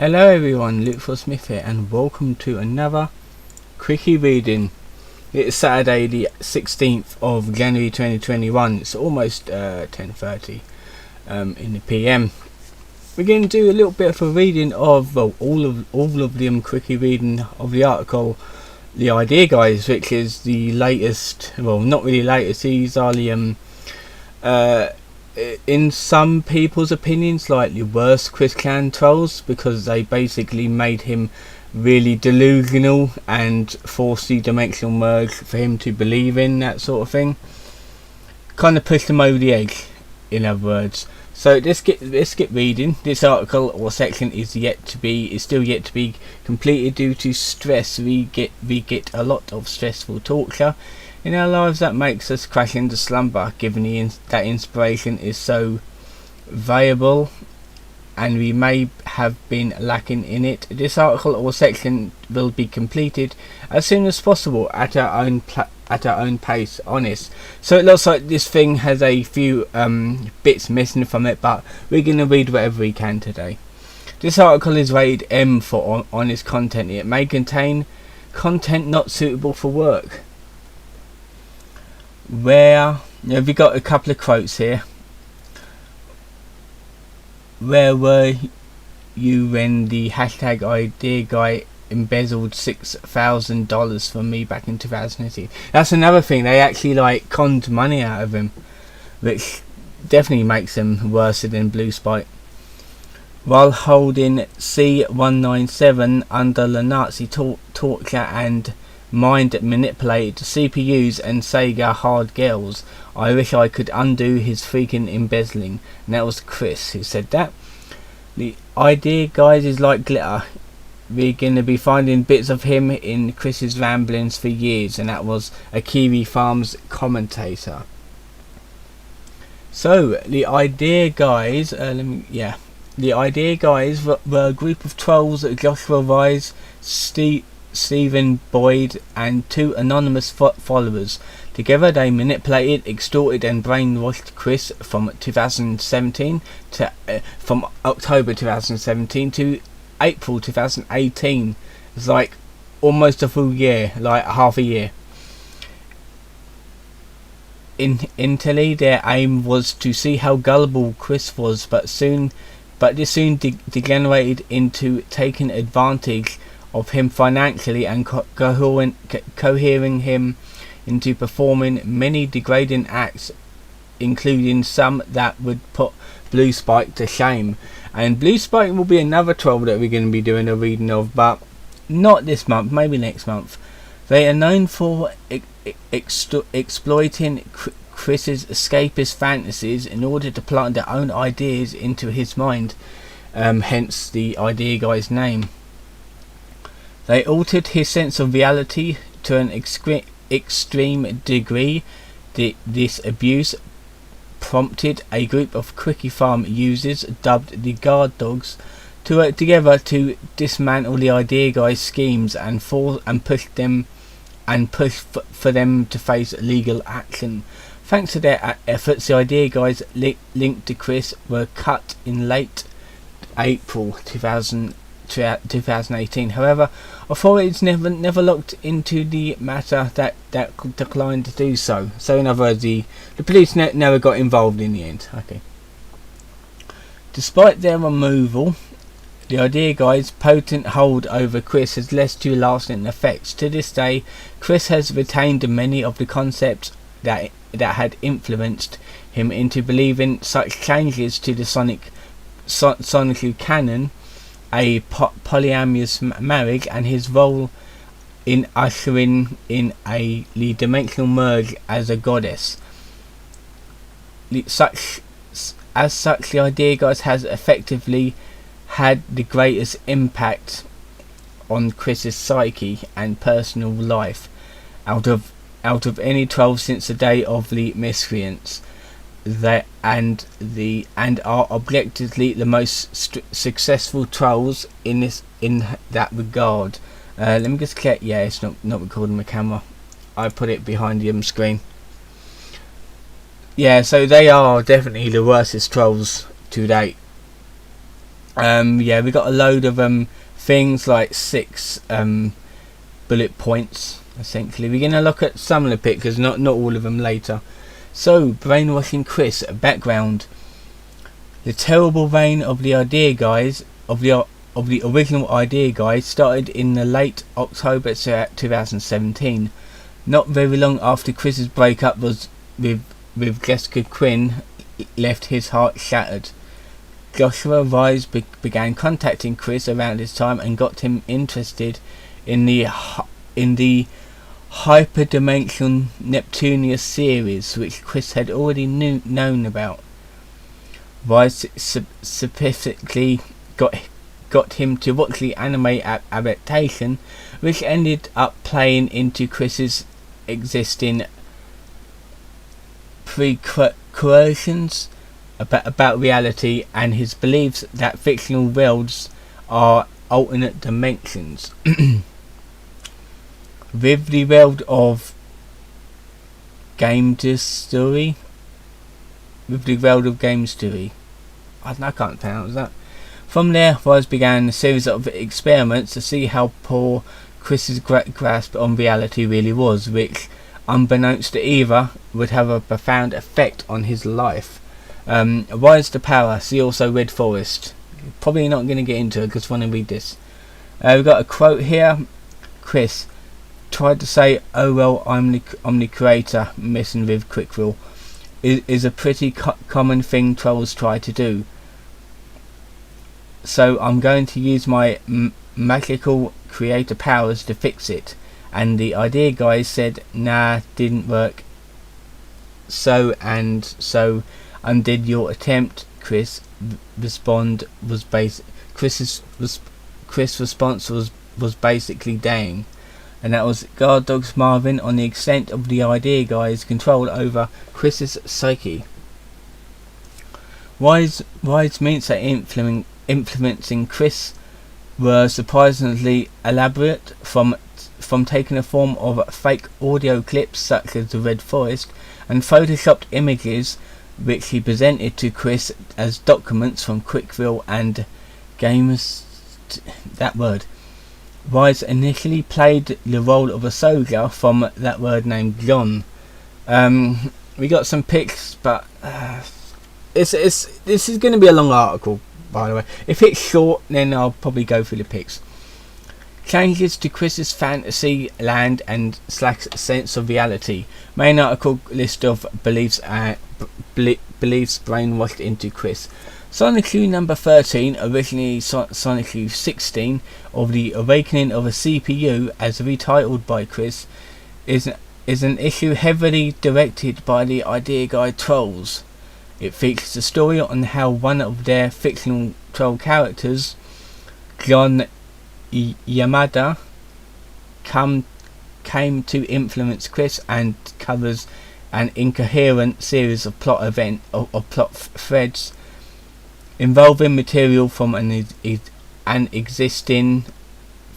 Hello everyone, Luke Smith here, and welcome to another quickie reading. It's Saturday the 16th of January 2021. It's almost 10:30 in the PM. We're going to do a little bit of a reading of all of the quickie reading of the article The Idea Guys, which is the latest. Well, not really latest. These are the in some people's opinions, like the worst Chris Clan trolls, because they basically made him really delusional and forced the dimensional merge for him to believe in that sort of thing. Kind of pushed him over the edge, in other words. So let's get reading. This article or section is still yet to be completed due to stress. We get a lot of stressful torture in our lives that makes us crash into slumber, given that inspiration is so variable and we may have been lacking in it. This article or section will be completed as soon as possible at our own pace. Honest. So it looks like this thing has a few bits missing from it, but we're going to read whatever we can today. This article is rated M for honest content. It may contain content not suitable for work. We've got a couple of quotes here. Where were you when the hashtag idea guy embezzled $6,000 from me back in 2018? That's another thing. They actually conned money out of him, which definitely makes him worse than Blue Spike. While holding C197 under the Nazi torture and mind manipulated CPUs and Sega hard girls, I wish I could undo his freaking embezzling. And that was Chris who said that. The idea, guys, is like glitter. We're going to be finding bits of him in Chris's ramblings for years, and that was a Kiwi Farms commentator. So the idea guys, the idea guys were a group of trolls: Joshua Wise, Stephen Boyd, and two anonymous followers. Together they manipulated, extorted and brainwashed Chris from October 2017 to April 2018. It's like almost a full year, like half a year. Initially their aim was to see how gullible Chris was, but this soon degenerated into taking advantage of him financially and cohering him into performing many degrading acts, including some that would put Blue Spike to shame. And Blue Spike will be another troll that we're going to be doing a reading of, but not this month, maybe next month. They are known for exploiting Chris's escapist fantasies in order to plant their own ideas into his mind, hence the idea guy's name. They altered his sense of reality to an extreme degree. This abuse prompted a group of Quickie Farm users, dubbed the Guard Dogs, to work together to dismantle the idea guy's schemes and push for them to face legal action. Thanks to their efforts, the idea guys linked to Chris were cut in late April 2018. However, authorities never looked into the matter that declined to do so. So in other words, the police never got involved in the end. Okay. Despite their removal, the idea guy's potent hold over Chris has led to lasting effects. To this day, Chris has retained many of the concepts that had influenced him into believing such changes to the Sonic canon, a polyamorous marriage, and his role in ushering in the dimensional merge as a goddess. As such, the idea guys has effectively had the greatest impact on Chris's psyche and personal life out of any troll since the day of the miscreants. And are objectively the most successful trolls in that regard. Let me just check. Yeah, it's not recording my camera. I put it behind the screen. Yeah, so they are definitely the worstest trolls to date. Yeah, we got a load of things like 6 bullet points. Essentially, we're gonna look at some of the pictures, not all of them later. So, brainwashing Chris. Background: the terrible reign of the idea guys of the original idea guys started in the late October 2017. Not very long after Chris's breakup was with Jessica Quinn left his heart shattered. Joshua Rise began contacting Chris around this time and got him interested in the hyperdimensional Neptunia series, which Chris had already known about. Rise specifically got him to watch the anime adaptation, which ended up playing into Chris's existing preconceptions about reality and his beliefs that fictional worlds are alternate dimensions. With the world of game story, I can't pronounce that. From there, Rise began a series of experiments to see how poor Chris's grasp on reality really was, which, unbeknownst to either, would have a profound effect on his life. Rise to Power. See also Red Forest. Probably not going to get into it because I want to read this. We've got a quote here. Chris tried to say, "Oh well, I'm the creator," messing with Quickville is a pretty common thing trolls try to do. So I'm going to use my magical creator powers to fix it. And the idea guys said, "Nah, didn't work. So undid your attempt." Chris' response was basically dang. And that was Guard Dogs Marvin on the extent of the idea guy's control over Chris's psyche. Wise means that influencing Chris were surprisingly elaborate, from taking the form of fake audio clips such as the Red Forest and photoshopped images which he presented to Chris as documents from Quickville and Games. That word. Wise initially played the role of a soldier from that word named John. We got some pics, but this is going to be a long article, by the way. If it's short, then I'll probably go through the pics. Changes to Chris's fantasy land and / sense of reality. Main article list of beliefs brainwashed into Chris. Sonic U number 13, originally Sonic U 16, of the Awakening of a CPU, as retitled by Chris, is an issue heavily directed by the idea guy trolls. It features a story on how one of their fictional troll characters, John Yamada, came to influence Chris, and covers an incoherent series of plot threads involving material from an existing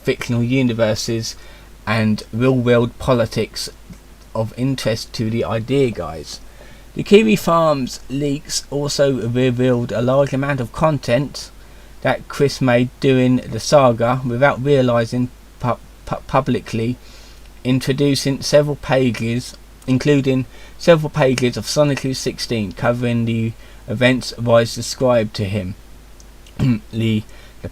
fictional universes and real-world politics of interest to the idea guys. The Kiwi Farms leaks also revealed a large amount of content that Chris made during the saga without realizing publicly, introducing several pages, including several pages of Sonic 16 covering the events Rise described to him. The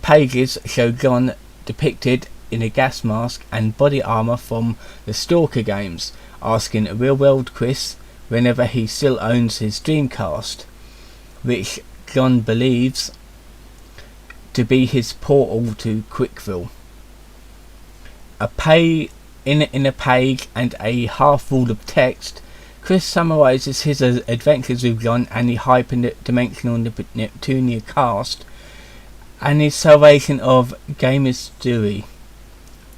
pages show John depicted in a gas mask and body armor from the Stalker games, asking real-world Chris whenever he still owns his Dreamcast, which John believes to be his portal to Quickville. In a page and a half full of text, Chris summarizes his adventures with John and the hyper-dimensional Neptunia cast, and his salvation of Gamer's Dewey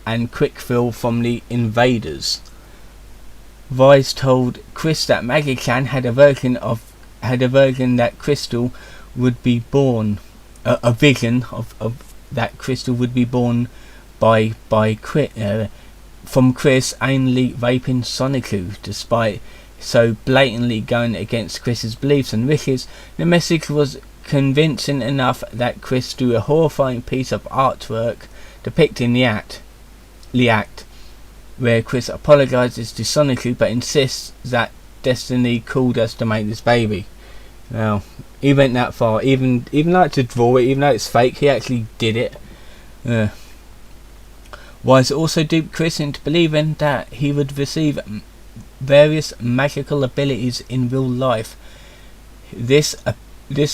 and Quickville from the invaders. Rise told Chris that Maggie-chan had a version that Crystal would be born, a vision of that Crystal would be born from Chris only raping Sonic, despite so blatantly going against Chris's beliefs and wishes. The message was convincing enough that Chris drew a horrifying piece of artwork depicting the act, where Chris apologizes to Sonichu but insists that destiny called us to make this baby. Now, he went that far, even like to draw it, even though it's fake, he actually did it. Wise also duped Chris into believing that he would receive various magical abilities in real life. This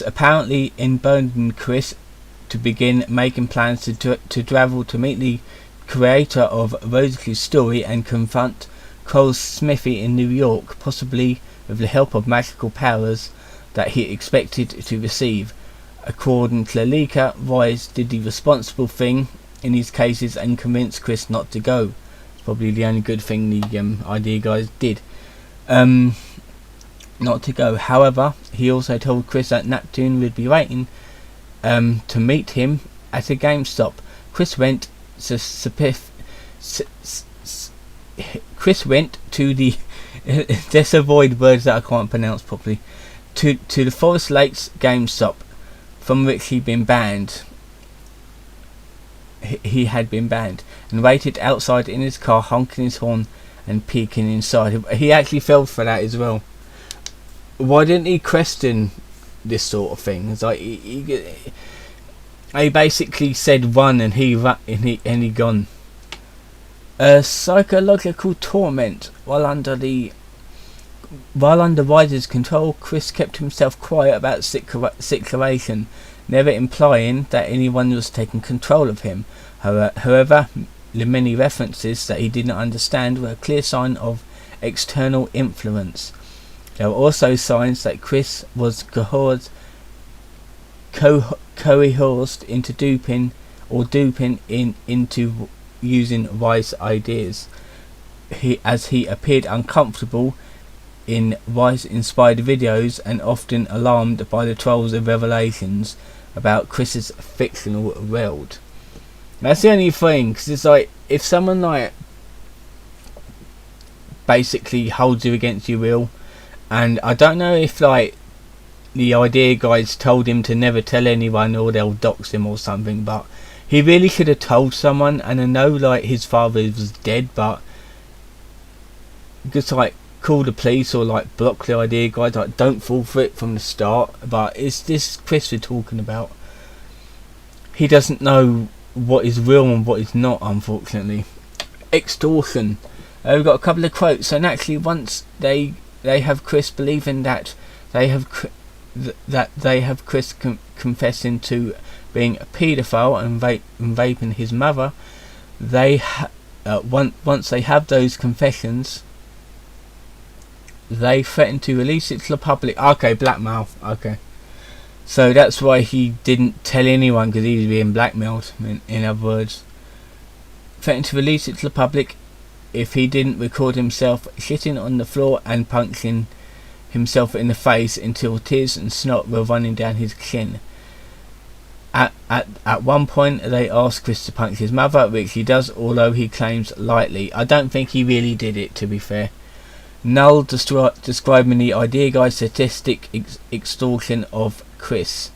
apparently emboldened Chris to begin making plans to travel to meet the creator of Rosie's story and confront Cole's smithy in New York, possibly with the help of magical powers that he expected to receive. According to Lalika, Wise did the responsible thing in these cases and convinced Chris not to go. It's probably the only good thing the idea guys did. Not to go. However, he also told Chris that Neptune would be waiting to meet him at a GameStop. Chris went to the let's avoid words that I can't pronounce properly. To the Forest Lakes GameStop, from which he'd been banned. He had been banned, and waited outside in his car, honking his horn and peeking inside. He actually fell for that as well. Why didn't he question this sort of thing? It's like he basically said run, and he gone. Psychological torment. While under Wise's control, Chris kept himself quiet about situation, never implying that anyone was taking control of him. However, the many references that he did not understand were a clear sign of external influence. There were also signs that Chris was coerced into duping into using Wise ideas. As he appeared uncomfortable in Wise-inspired videos and often alarmed by the trolls of revelations about Chris's fictional world. That's the only thing, because it's like, if someone like basically holds you against your will, and I don't know if like the idea guys told him to never tell anyone or they'll dox him or something, but he really should have told someone. And I know like his father was dead, but just like call the police or like block the idea guys, like don't fall for it from the start. But it's this Chris we're talking about. He doesn't know what is real and what is not, unfortunately. Extortion. We've got a couple of quotes. So naturally, once they have Chris believing that they have Chris confessing to being a paedophile and raping his mother, once they have those confessions, they threaten to release it to the public. Okay, blackmail. Okay, so that's why he didn't tell anyone, because he was being blackmailed. In other words, threatened to release it to the public if he didn't record himself shitting on the floor and punching himself in the face until tears and snot were running down his chin. At one point they asked Chris to punch his mother, which he does, although he claims lightly. I don't think he really did it, to be fair. Null describing the idea guy's statistic extortion of Chris.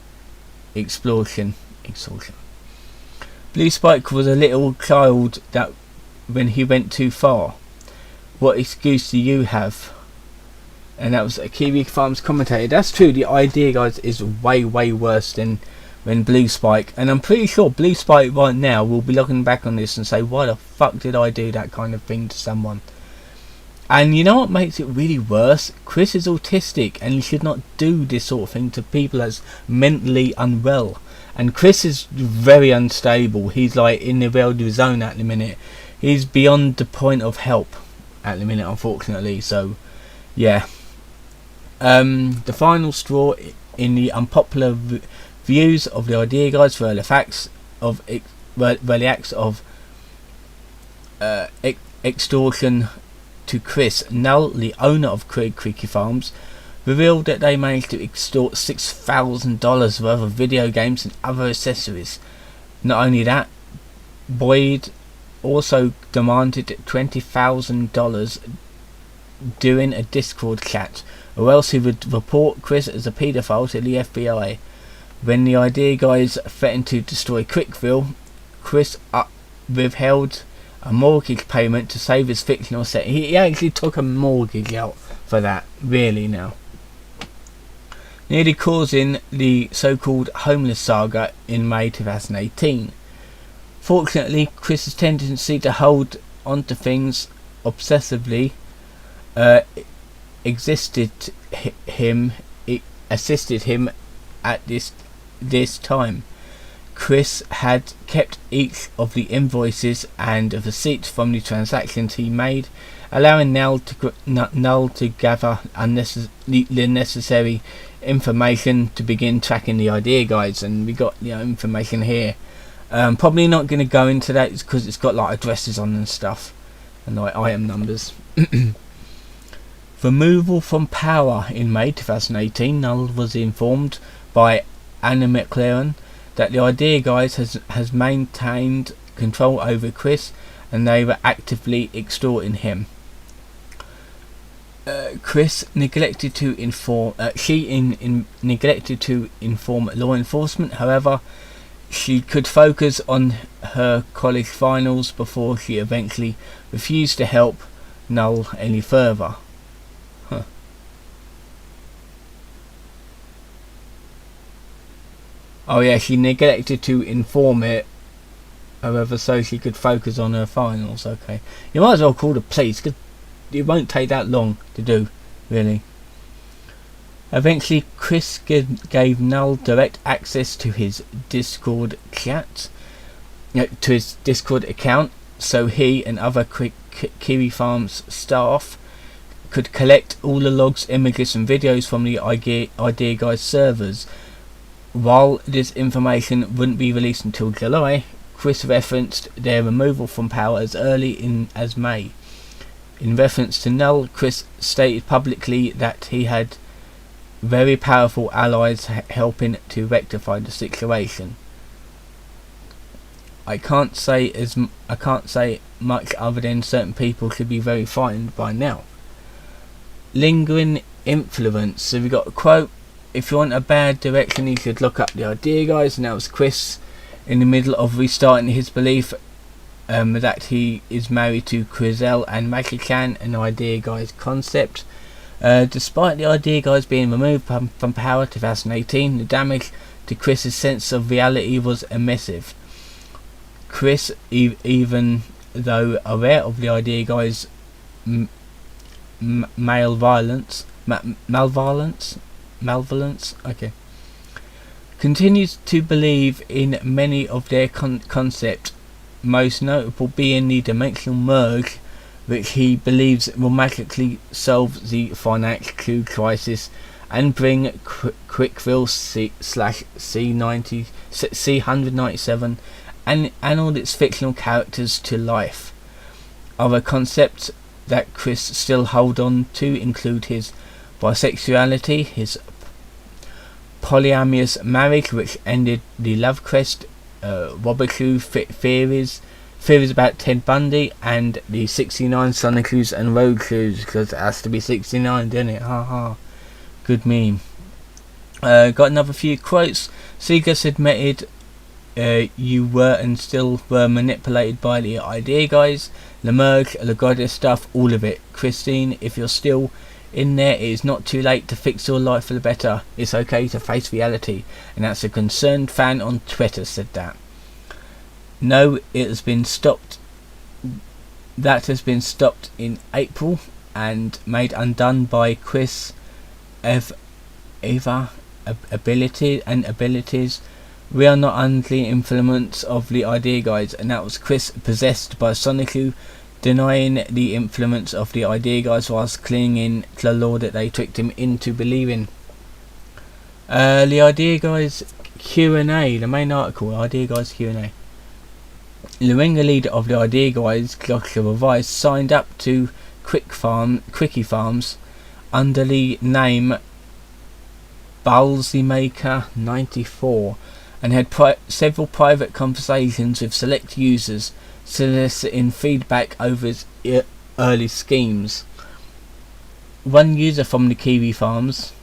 Extortion. Blue Spike was a little child that when he went too far. What excuse do you have? And that was a Kiwi Farms commentator. That's true, the idea guys is way worse than when Blue Spike, and I'm pretty sure Blue Spike right now will be looking back on this and say, why the fuck did I do that kind of thing to someone? And you know what makes it really worse? Chris is autistic and he should not do this sort of thing to people that's mentally unwell. And Chris is very unstable. He's like in the world of his own at the minute. He's beyond the point of help at the minute, unfortunately. So yeah, the final straw in the unpopular views of the idea guys were the acts of extortion to Chris. Null, the owner of CWCki Farms, revealed that they managed to extort $6,000 worth of video games and other accessories. Not only that, Boyd also demanded $20,000 during a Discord chat, or else he would report Chris as a paedophile to the FBI. When the idea guys threatened to destroy Quickville, Chris withheld a mortgage payment to save his fictional set. He actually took a mortgage out for that, really now. Nearly causing the so-called homeless saga in May 2018. Fortunately, Chris's tendency to hold onto things obsessively assisted him at this time. Chris had kept each of the invoices and receipts from the transactions he made, allowing Null to gather the necessary information to begin tracking the idea guides. And we got information here. Probably not going to go into that because it's got like addresses on and stuff and like item numbers. Removal from power in May 2018. Null was informed by Anna McLaren that the idea guys has maintained control over Chris and they were actively extorting him. Chris neglected to inform neglected to inform law enforcement. However, she could focus on her college finals before she eventually refused to help Null any further. Oh yeah, she neglected to inform it, however, so she could focus on her finals. Okay, you might as well call the police because it won't take that long to do, really. Eventually, Chris gave Null direct access to his Discord chat, to his Discord account, so he and other Kiwi Farms staff could collect all the logs, images, and videos from the Idea Guys servers. While this information wouldn't be released until July, Chris referenced their removal from power as early as May. In reference to Null, Chris stated publicly that he had very powerful allies helping to rectify the situation. I can't say much other than certain people should be very frightened by now. Lingering influence. So we got a quote: "If you want a bad direction, you should look up the Idea Guys." And that was Chris in the middle of restarting his belief that he is married to Crizel and Magichan, an Idea Guys concept. Despite the Idea Guys being removed from power 2018, the damage to Chris's sense of reality was immense. Chris, even though aware of the Idea Guys' malevolence, okay, continues to believe in many of their concepts, most notable being the dimensional merge, which he believes will magically solve the financial crisis and bring Quickville C197 and all its fictional characters to life. Other concepts that Chris still hold on to include his bisexuality, his polyamorous marriage which ended the Lovecrest, Wabashu theories about Ted Bundy, and the 69 Sonic Shoes and Road Shoes, because it has to be 69, doesn't it? Haha. Good meme. Got another few quotes. Segas admitted you were and still were manipulated by the Idea Guys, the merge, the goddess stuff, all of it. Christine, if you're still in there, it is not too late to fix your life for the better. It's okay to face reality. And that's a concerned fan on Twitter said that. No, it has been stopped. That has been stopped in April and made undone by Chris abilities. We are not under the influence of the Idea Guys, and that was Chris possessed by Sonicu, denying the influence of the Idea Guys whilst clinging to the law that they tricked him into believing. The Idea Guys Q&A, the main article, Idea Guys Q&A. The ringleader of the Idea Guys, Joshua Weiss, signed up to Quickie Farms under the name Ballsymaker94 and had several private conversations with select users, soliciting feedback over his early schemes. One user from the Kiwi Farms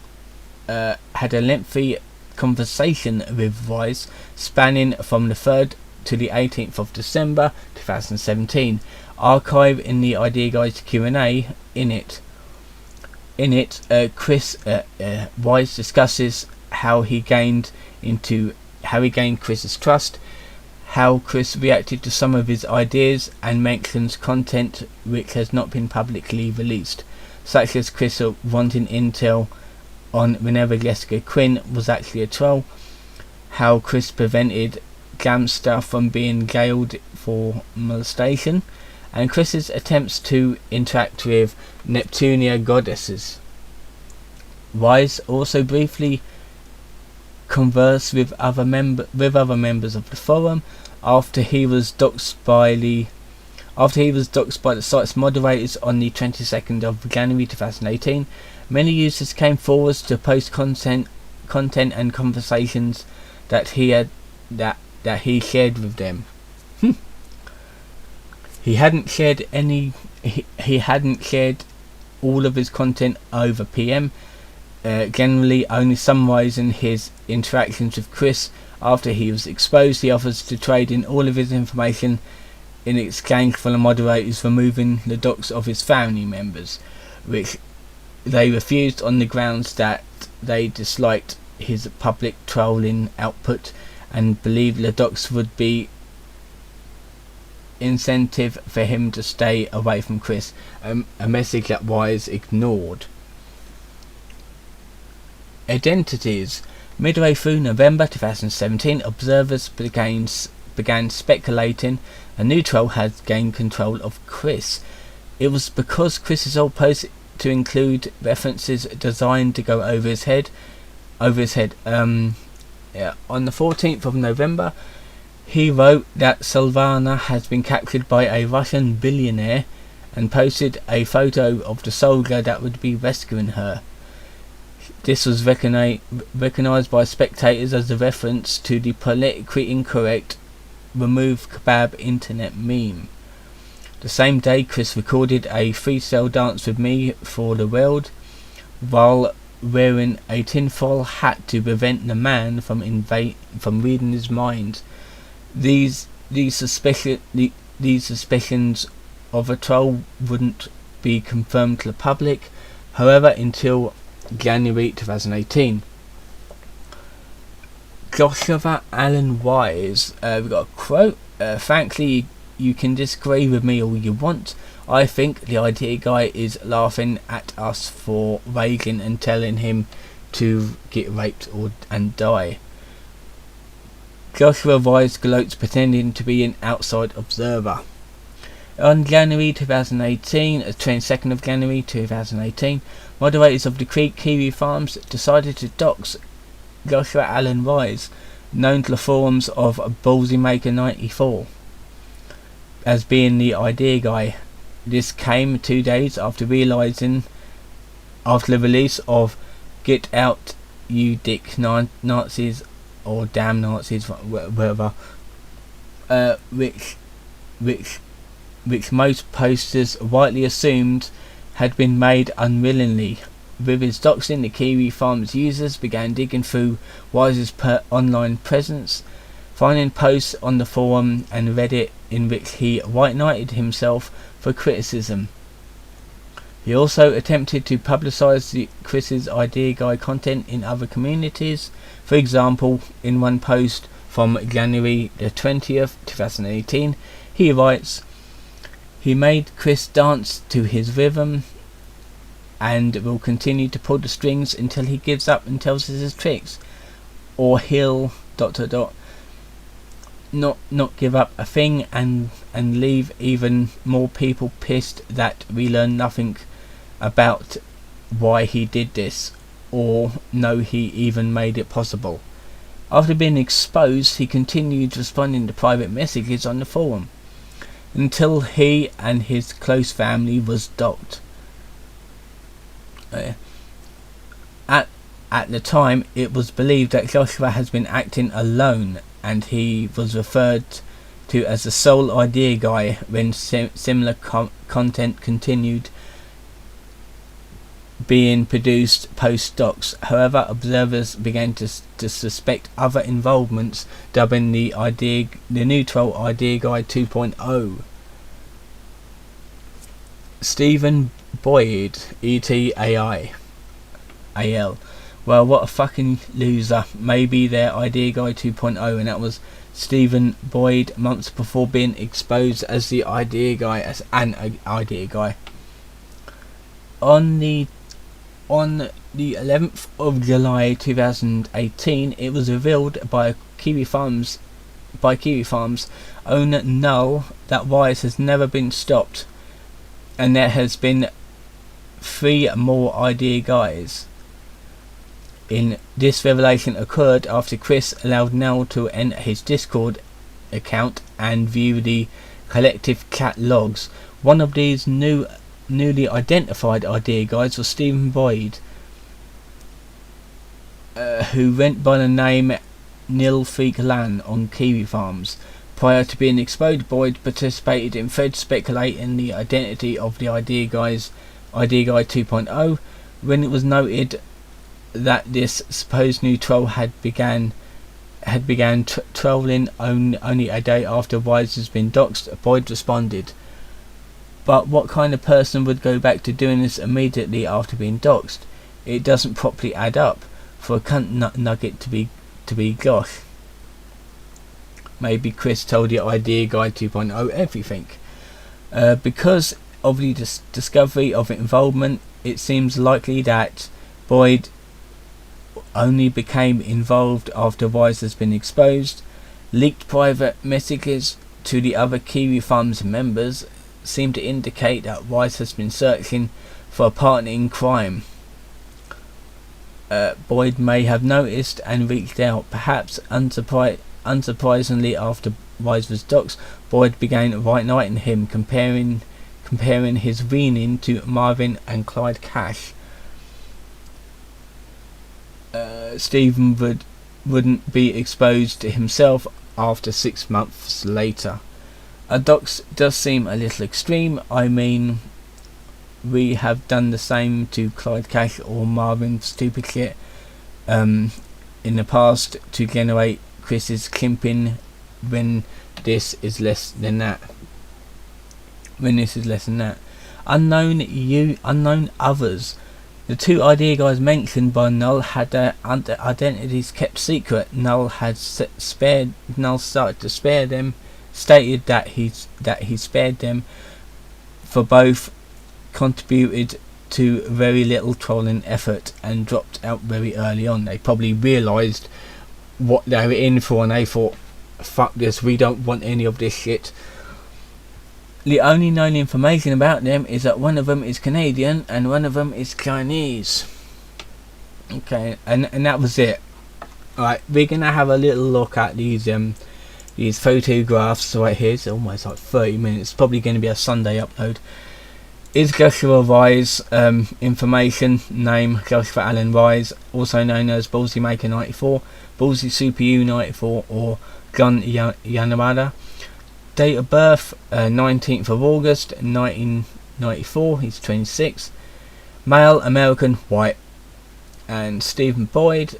had a lengthy conversation with Wise, spanning from the 3rd to the 18th of December 2017, archived in the Idea Guys Q&A. In it, Chris Wise discusses how he gained Chris's trust, how Chris reacted to some of his ideas, and mentions content which has not been publicly released, such as Chris wanting intel on whenever Jessica Quinn was actually a troll, how Chris prevented Gamster from being jailed for molestation, and Chris's attempts to interact with Neptunia goddesses. Wise also briefly conversed with other members of the forum after he was doxed by the site's moderators on the 22nd of January 2018. Many users came forward to post content and conversations that he shared with them. He hadn't shared all of his content over PM, generally only summarising his interactions with Chris. After he was exposed, he offers to trade in all of his information in exchange for the moderators removing the docs of his family members, which they refused on the grounds that they disliked his public trolling output and believed the docs would be incentive for him to stay away from Chris, a message that Wise ignored. Identities. Midway through November 2017, observers began speculating a new troll had gained control of Chris. It was because Chris's old post to include references designed to go over his head. On the 14th of November, he wrote that Silvana has been captured by a Russian billionaire and posted a photo of the soldier that would be rescuing her. This was recognized by spectators as a reference to the politically incorrect remove kebab internet meme. The same day, Chris recorded a freestyle dance with me for the world while wearing a tinfoil hat to prevent the man from reading his mind. These suspicions of a troll wouldn't be confirmed to the public, however, until January 2018. Joshua Allen Wise, we got a quote. Frankly, you can disagree with me all you want. I think the Idea Guy is laughing at us for raging and telling him to get raped and die. Joshua Wise gloats pretending to be an outside observer. On January 2018, 22nd of January 2018, moderators of the Kiwi Farms decided to dox Joshua Allen Wise, known to the forums of Ballsymaker94, as being the Idea Guy. This came 2 days after the release of Get Out You Dick Nazis, or Damn Nazis, whatever, which most posters rightly assumed had been made unwillingly. With his doxing, the Kiwi Farms users began digging through Wise's online presence, finding posts on the forum and Reddit in which he white-knighted himself for criticism. He also attempted to publicise Chris's Idea Guy content in other communities. For example, in one post from January the 20th, 2018, he writes, "He made Chris dance to his rhythm and will continue to pull the strings until he gives up and tells us his tricks, or he'll ... not give up a thing and leave even more people pissed that we learn nothing about why he did this, or know he even made it possible." After being exposed, he continued responding to private messages on the forum until he and his close family was doxed. At the time, it was believed that Joshua has been acting alone, and he was referred to as the sole Idea Guy when similar content continued being produced post-docs. However, observers began to suspect other involvements, dubbing the new troll Idea Guy 2.0. Stephen Boyd, ETAI AL. Well, what a fucking loser. Maybe their Idea Guy 2.0, and that was Stephen Boyd months before being exposed as the Idea Guy, as an Idea Guy. On the 11th of July 2018, it was revealed by Kiwi Farms owner Null that Wise has never been stopped, and there has been 3 more Idea Guys. In this revelation occurred after Chris allowed Null to enter his Discord account and view the collective chat logs. One of these newly identified Idea Guys was Stephen Boyd, who went by the name Nilfreak Lan on Kiwi Farms. Prior to being exposed, Boyd participated in threads speculating the identity of the Idea Guy 2.0. When it was noted that this supposed new troll had began trolling only a day after Wise has been doxed, Boyd responded, "But what kind of person would go back to doing this immediately after being doxed? It doesn't properly add up for a cunt nugget to be gosh." Maybe Chris told the Idea Guy 2.0 everything. Because of the discovery of involvement, it seems likely that Boyd only became involved after Wise has been exposed. Leaked private messages to the other Kiwi Farms members seem to indicate that Wise has been searching for a partner in crime. Boyd may have noticed and reached out. Perhaps unsurprisingly, after Wise was doxed, Boyd began right-knighting him, comparing his weaning to Marvin and Clyde Cash. Stephen wouldn't be exposed to himself after 6 months later. A dox does seem a little extreme. I mean, we have done the same to Clyde Cash or Marvin stupid shit in the past to generate Chris's kimping when this is less than that. Unknown others. The 2 Idea Guys mentioned by Null had their identities kept secret. Null started to spare them, stated that he spared them, for both contributed to very little trolling effort and dropped out very early on. They probably realised what they were in for and they thought, fuck this, we don't want any of this shit. The only known information about them is that one of them is Canadian and one of them is Chinese. Okay, and that was it. Alright, we're gonna have a little look at these photographs right here. It's almost like 30 minutes. Probably going to be a Sunday upload. Is Joshua Wise, information, name Joshua Allen Wise, also known as Ballsy Maker 94, Ballsy Super U 94, or Gun Yanamada. Date of birth 19th of August 1994. He's 26. Male, American, white. And Stephen Boyd,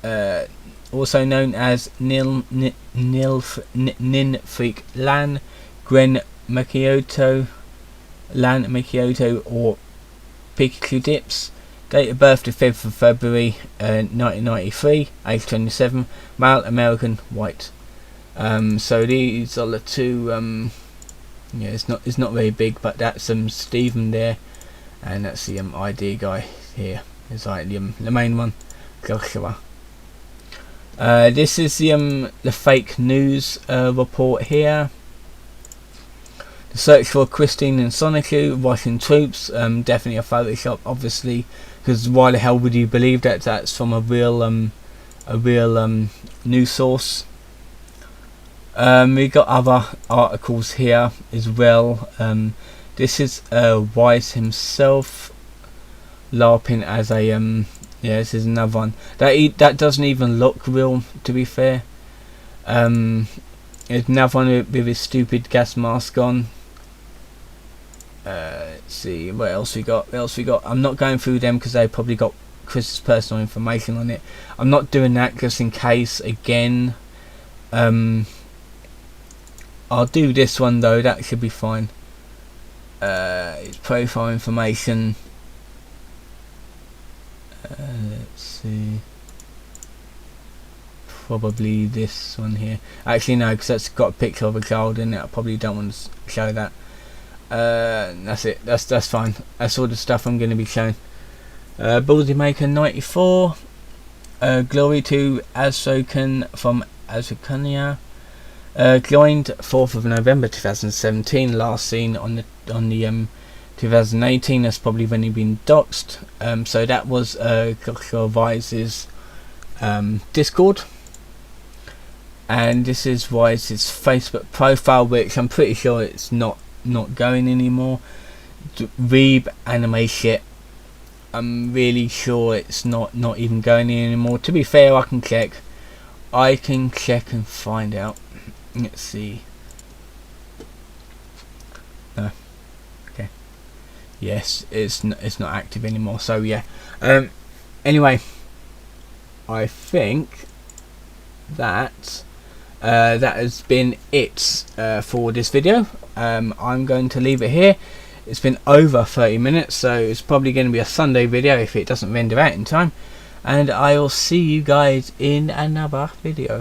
also known as Ninfreak Lan, Gwen Makioto, Lan Makioto, or Pikachu Dips. Date of birth the 5th of February 1993. Age 27. Male, American, white. So these are the 2. Yeah, it's not very big, but that's Stephen there, and that's the Idea Guy here. It's like the main one, Joshua. This is the fake news report here. The search for Christine and Sonichu, Russian troops. Definitely a Photoshop, obviously, because why the hell would you believe that that's from a real news source? We got other articles here as well. This is Wise himself LARPing as a yeah, this is another one that doesn't even look real, to be fair. There's another one with his stupid gas mask on. see what else we got. I'm not going through them because they probably got Chris's personal information on it. I'm not doing that just in case. Again, I'll do this one though. That should be fine. It's profile information. Let's see. Probably this one here. Actually no, because that's got a picture of a child in it. I probably don't want to show that. That's it. That's fine. That's all the stuff I'm going to be showing. Ballsy Maker 94. Glory to Asokan from Azokania. Joined 4th of November 2017. Last seen on the 2018. That's probably when he been doxed. So that was Joshua Wise's Discord. And this is Wise's Facebook profile, which I'm pretty sure it's not going anymore. Reeb anime shit. I'm really sure it's not even going in anymore. To be fair, I can check and find out. Let's see. No. Okay. Yes, it's not active anymore. So yeah. Anyway, I think that that has been it for this video. I'm going to leave it here. It's been over 30 minutes, so it's probably going to be a Sunday video if it doesn't render out in time. And I will see you guys in another video.